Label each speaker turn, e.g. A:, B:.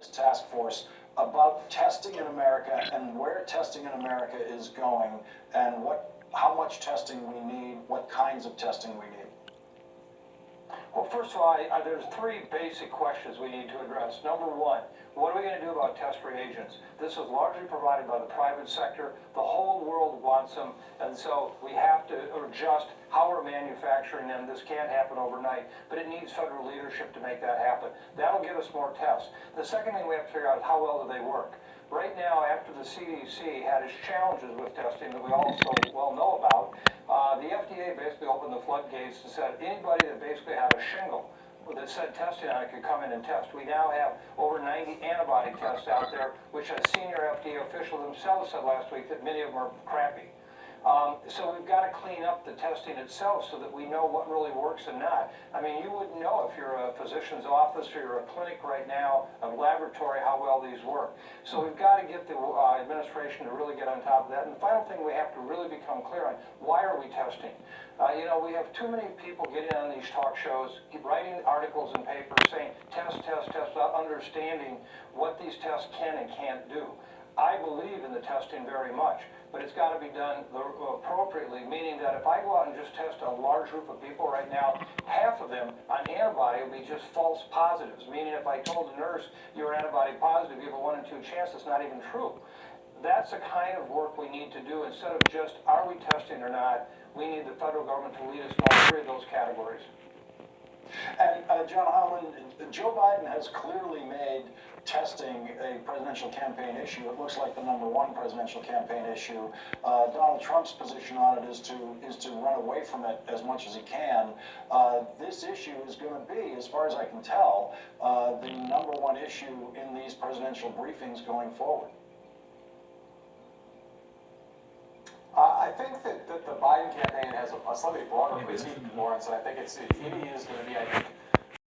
A: task force about testing in America and where testing in America is going and how much testing we need, what kinds of testing we need?
B: Well, first of all, there's three basic questions we need to address. Number one, what are we going to do about test reagents? This is largely provided by the private sector. The whole world wants them, and so we have to adjust how we're manufacturing them. This can't happen overnight, but it needs federal leadership to make that happen. That'll give us more tests. The second thing we have to figure out is how well do they work. Right now, after the CDC had its challenges with testing that we all so well know about, the FDA basically opened the floodgates and said anybody that basically had a shingle that said testing on it could come in and test. We now have over 90 antibody tests out there, which a senior FDA official themselves said last week that many of them are crappy. So we've got to clean up the testing itself so that we know what really works and not. I mean, you wouldn't know if you're a physician's office or you're a clinic right now, a laboratory, how well these work. So we've got to get the administration to really get on top of that. And the final thing we have to really become clear on, why are we testing? We have too many people getting on these talk shows, writing articles and papers saying test, test, test, without understanding what these tests can and can't do. I believe in the testing very much, but it's got to be done appropriately, meaning that if I go out and just test a large group of people right now, half of them on antibody will be just false positives, meaning if I told a nurse you're antibody positive, you have a 1 in 2 chance, it's not even true. That's the kind of work we need to do. Instead of just, are we testing or not, we need the federal government to lead us in all three of those categories.
A: And John Howland, Joe Biden has clearly made testing a presidential campaign issue. It looks like the #1 presidential campaign issue. Donald Trump's position on it is to run away from it as much as he can. This issue is going to be, as far as I can tell, the #1 issue in these presidential briefings going forward.
C: I think that the Biden campaign has a slightly broader critique, Lawrence, and I think it is going to be,